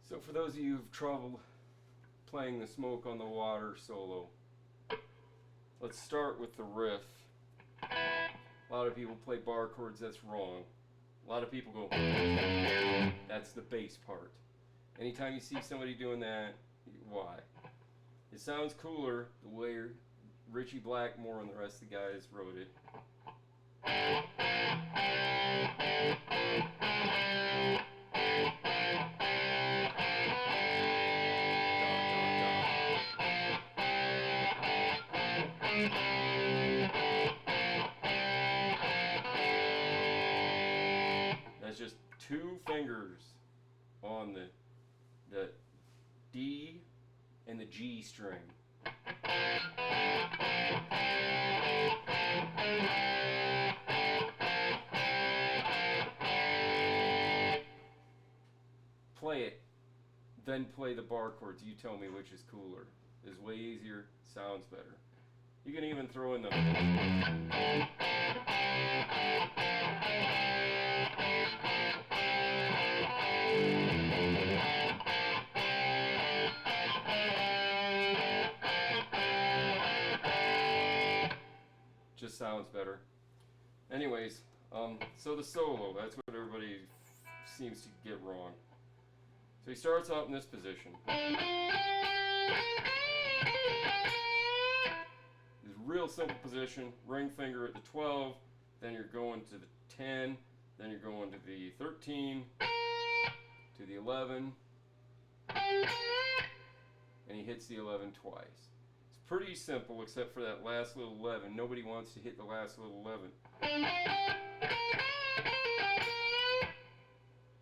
So for those of you who've trouble playing the Smoke on the Water solo, let's start with the riff. A lot of people play bar chords, that's wrong. A lot of people go, that's the bass part. Anytime you see somebody doing that, why? It sounds cooler the way Richie Blackmore and the rest of the guys wrote it. That's just two fingers on the D and the G string. Play it, then play the bar chords. You tell me which is cooler. It's way easier, sounds better. You can even throw in the just sounds better. Anyways, so the solo, that's what everybody seems to get wrong. So he starts out in this position. This real simple position, ring finger at the 12, then you're going to the 10, then you're going to the 13, to the 11, and he hits the 11 twice. It's pretty simple except for that last little 11. Nobody wants to hit the last little 11.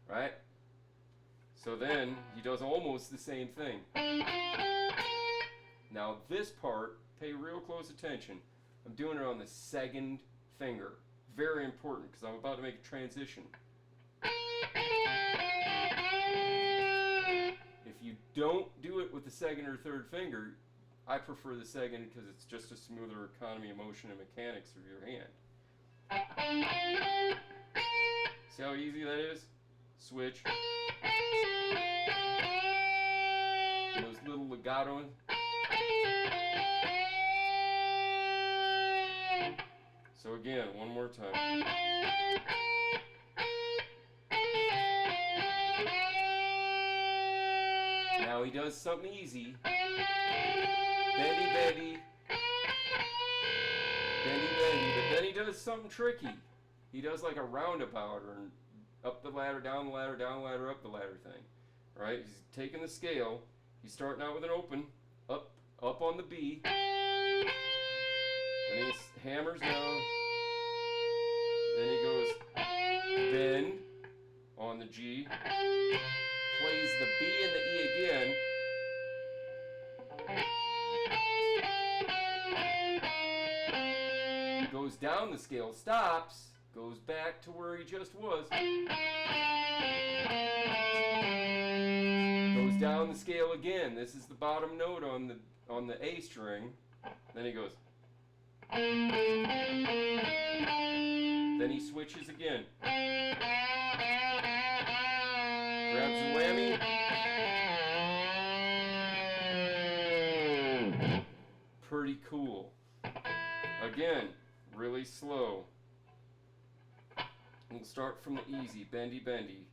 Right? So then he does almost the same thing. Now this part, pay real close attention. I'm doing it on the second finger. Very important because I'm about to make a transition. If you don't do it with the second or third finger, I prefer the second because it's just a smoother economy of motion and mechanics of your hand. See how easy that is? Switch. Those little legato. So again, one more time. Now he does something easy. Bendy, bendy. Bendy, bendy. But then he does something tricky. He does like a roundabout or up the ladder, down the ladder, down the ladder, up the ladder thing. Right? He's taking the scale. He's starting out with an open, up on the B. Then he hammers down. Then he goes bend on the G. Plays the B and the E again. Goes down the scale, stops, goes back to where he just was. Goes down the scale again. This is the bottom note on the A string. Then he goes. Then he switches again. Grabs the whammy. Pretty cool. Again, really slow. We'll start from the easy, bendy, bendy.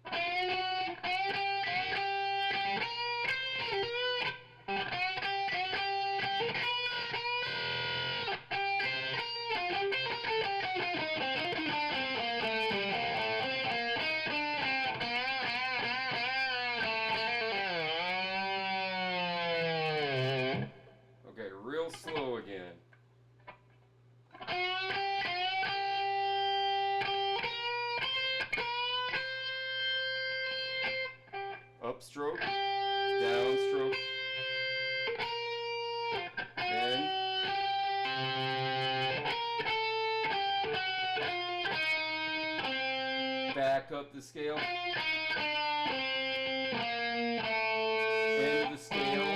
Okay, real slow again. Upstroke, downstroke, bend, back up the scale, end of the scale,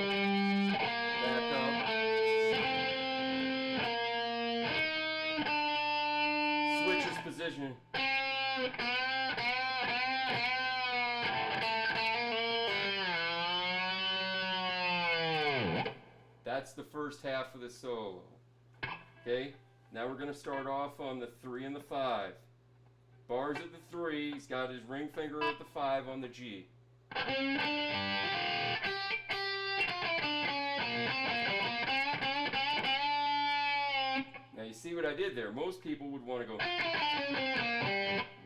back up, switches position. That's the first half of the solo. Okay, now we're going to start off on the 3 and the 5. Bars at the 3, he's got his ring finger at the 5 on the G. Now you see what I did there? Most people would want to go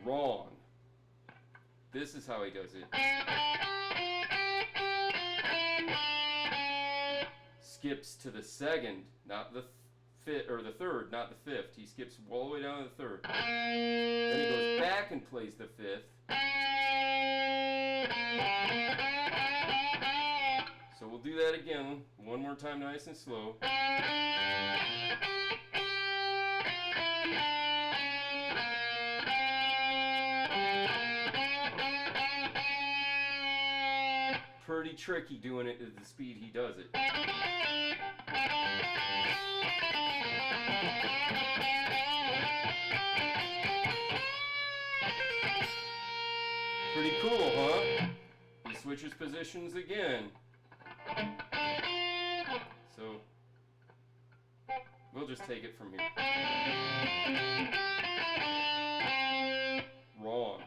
wrong. This is how he does it. Skips to the 2nd, not the fifth, or the 3rd, not the 5th. He skips all the way down to the 3rd. Then he goes back and plays the 5th. So we'll do that again, one more time, nice and slow. Pretty tricky doing it at the speed he does it. Pretty cool, huh? He switches positions again. So, we'll just take it from here. Wrong.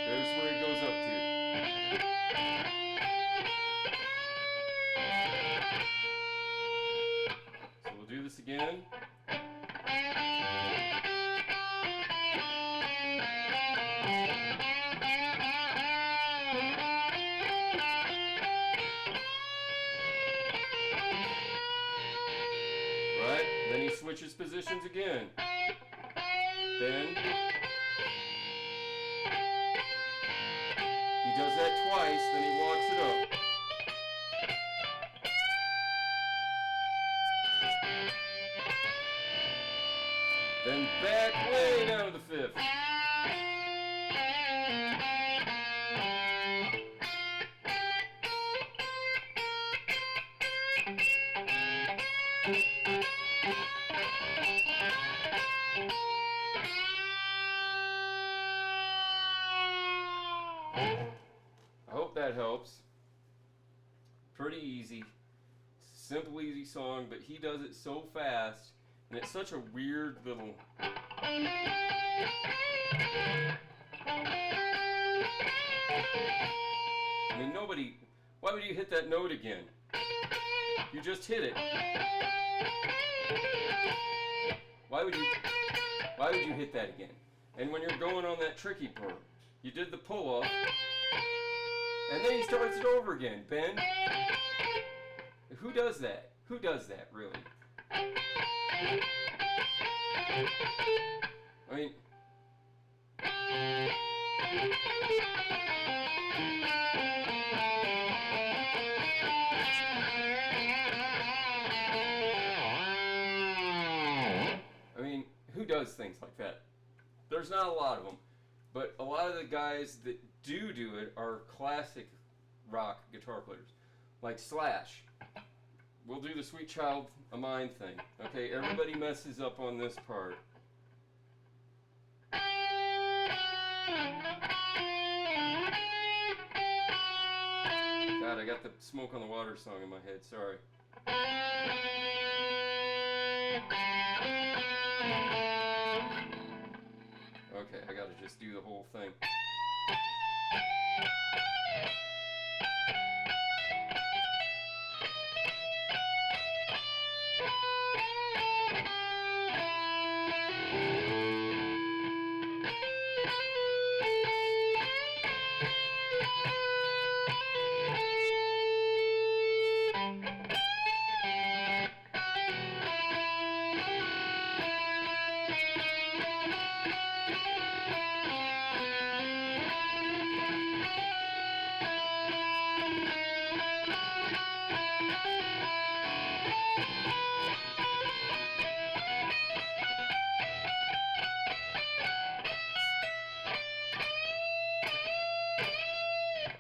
There's where he goes up to. So we'll do this again. Right? Then he switches positions again. Then he does that twice, then he walks it up. Then back way down to the 5th. I hope that helps. Pretty easy. Simple, easy song, but he does it so fast, and it's such a weird little... I mean, nobody... Why would you hit that note again? You just hit it. Why would you hit that again? And when you're going on that tricky part, you did the pull-up, and then he starts it over again. Ben, who does that? Who does that, really? I mean... who does things like that? There's not a lot of them, but a lot of the guys that do it are classic rock guitar players, like Slash. We'll do the Sweet Child of Mine thing. Okay, everybody messes up on this part. God, I got the Smoke on the Water song in my head, sorry. Okay, I gotta just do the whole thing.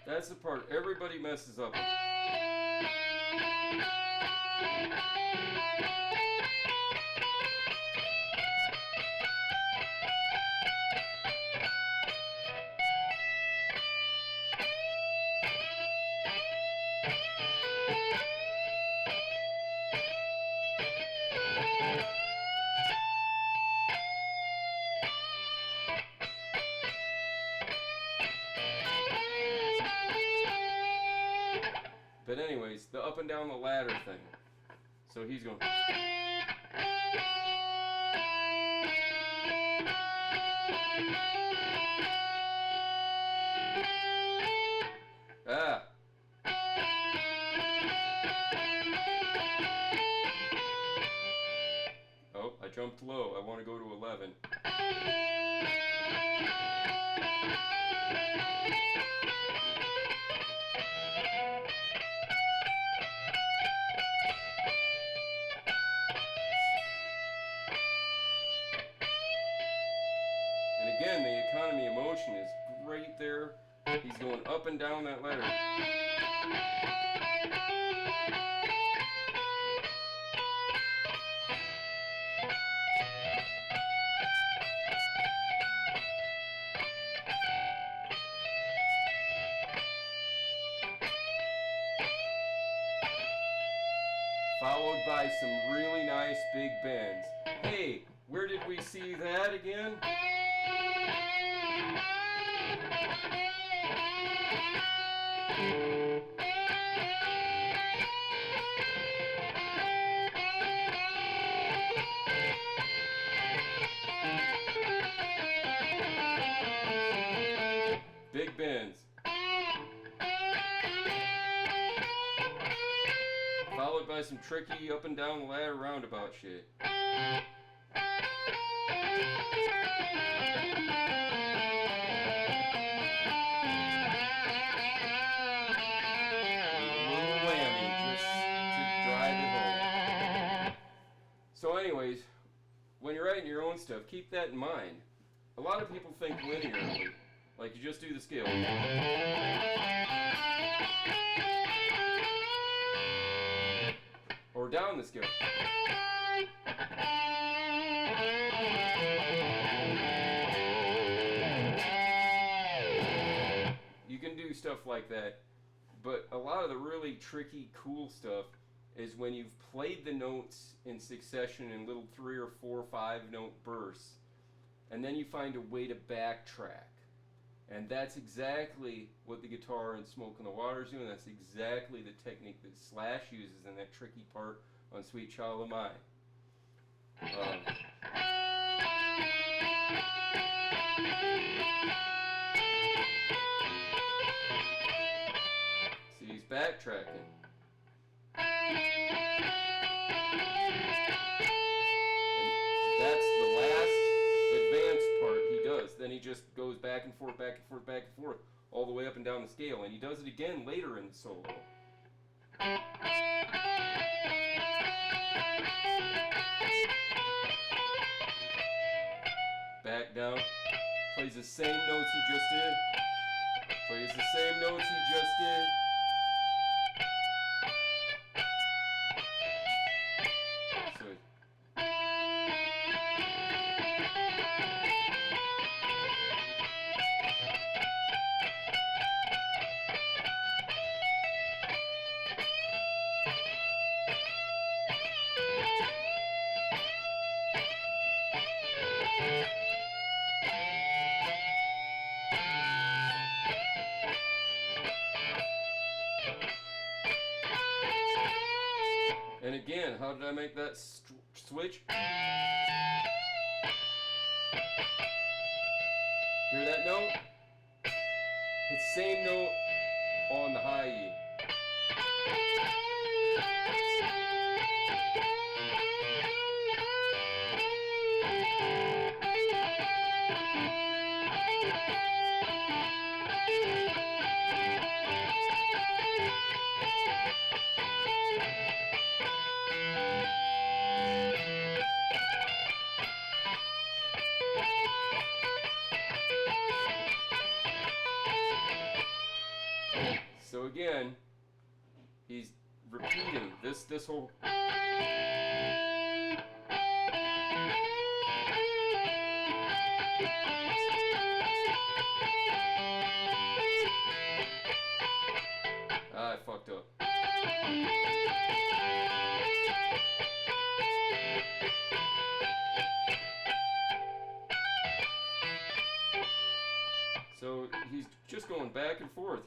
That's the part everybody messes up with. and down the ladder thing. So he's going. Ah. Oh, I jumped low. I want to go to 11. And again, the economy of motion is great there. He's going up and down that ladder. Followed by some really nice big bends. Hey, where did we see that again? Big bends. Followed by some tricky up and down the ladder roundabout shit. So anyways, when you're writing your own stuff, keep that in mind. A lot of people think linearly, like you just do the scale. Or down the scale. You can do stuff like that, but a lot of the really tricky, cool stuff is when you've played the notes in succession in little 3 or 4 or 5 note bursts, and then you find a way to backtrack. And that's exactly what the guitar in Smoke on the Water is doing. That's exactly the technique that Slash uses in that tricky part on Sweet Child of Mine. See, he's backtracking. That's the last advanced part he does. Then he just goes back and forth, back and forth, back and forth, all the way up and down the scale. And he does it again later in the solo. Back down. Plays the same notes he just did. Plays the same notes he just did. And again, how did I make that switch? Hear that note? Hit same note on the high E. So again, he's repeating this whole. I fucked up. So he's just going back and forth.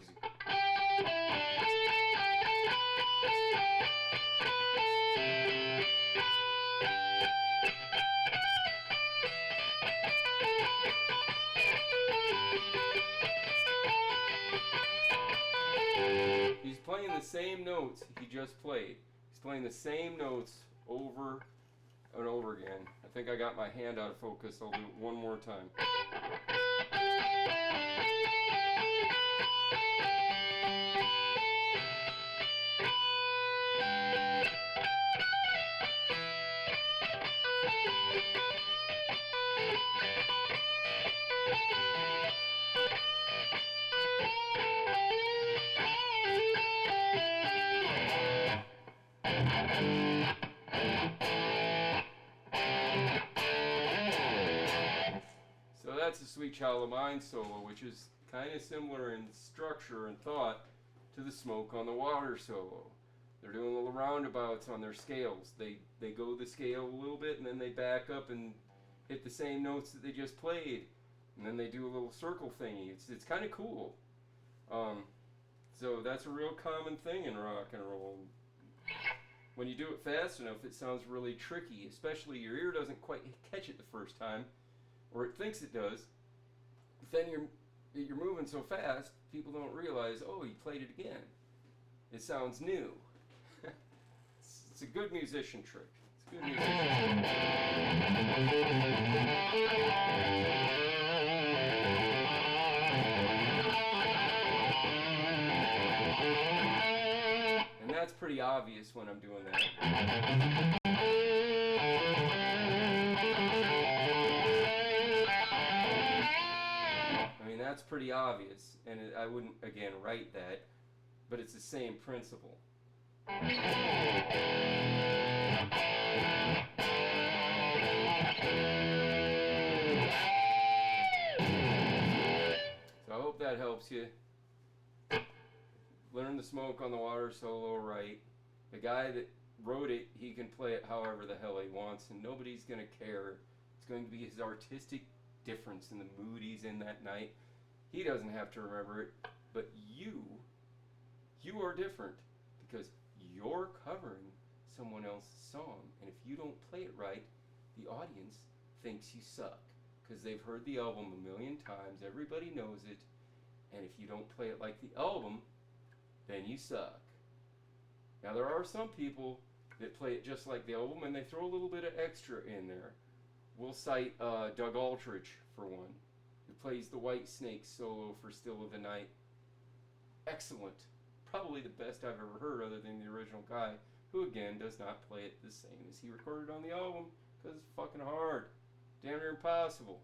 He's playing the same notes he just played. He's playing the same notes over and over again. I think I got my hand out of focus. I'll do it one more time. So that's a Sweet Child of Mine solo, which is kind of similar in structure and thought to the Smoke on the Water solo. They're doing little roundabouts on their scales. They go the scale a little bit and then they back up and hit the same notes that they just played. And then they do a little circle thingy. It's kind of cool. So that's a real common thing in rock and roll. When you do it fast enough, it sounds really tricky, especially your ear doesn't quite catch it the first time, or it thinks it does. But then you're moving so fast, people don't realize, oh, you played it again. It sounds new. It's a good musician trick. It's a good musician trick. And that's pretty obvious when I'm doing that. I mean, that's pretty obvious, and I wouldn't, again, write that, but it's the same principle. So I hope that helps you. Learn the Smoke on the Water solo right. The guy that wrote it, he can play it however the hell he wants, and nobody's going to care. It's going to be his artistic difference in the mood he's in that night. He doesn't have to remember it, but you are different because you're covering someone else's song, and if you don't play it right, the audience thinks you suck because they've heard the album a million times, everybody knows it, and if you don't play it like the album, then you suck. Now there are some people that play it just like the album and they throw a little bit of extra in there. We'll cite Doug Aldrich for one, who plays the White Snake solo for Still of the Night. Excellent. Probably the best I've ever heard other than the original guy, who again does not play it the same as he recorded on the album because it's fucking hard. Damn near impossible.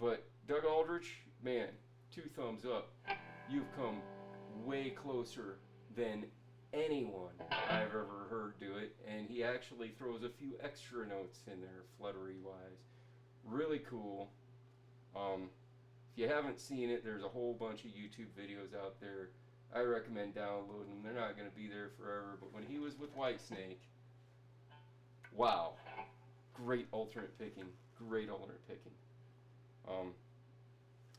But Doug Aldrich, man, 2 thumbs up. You've come way closer than anyone I've ever heard do it, and he actually throws a few extra notes in there, fluttery wise. Really cool. If you haven't seen it, there's a whole bunch of YouTube videos out there. I recommend downloading them. They're not going to be there forever, but when he was with Whitesnake, wow, great alternate picking.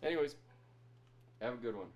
Anyways, have a good one.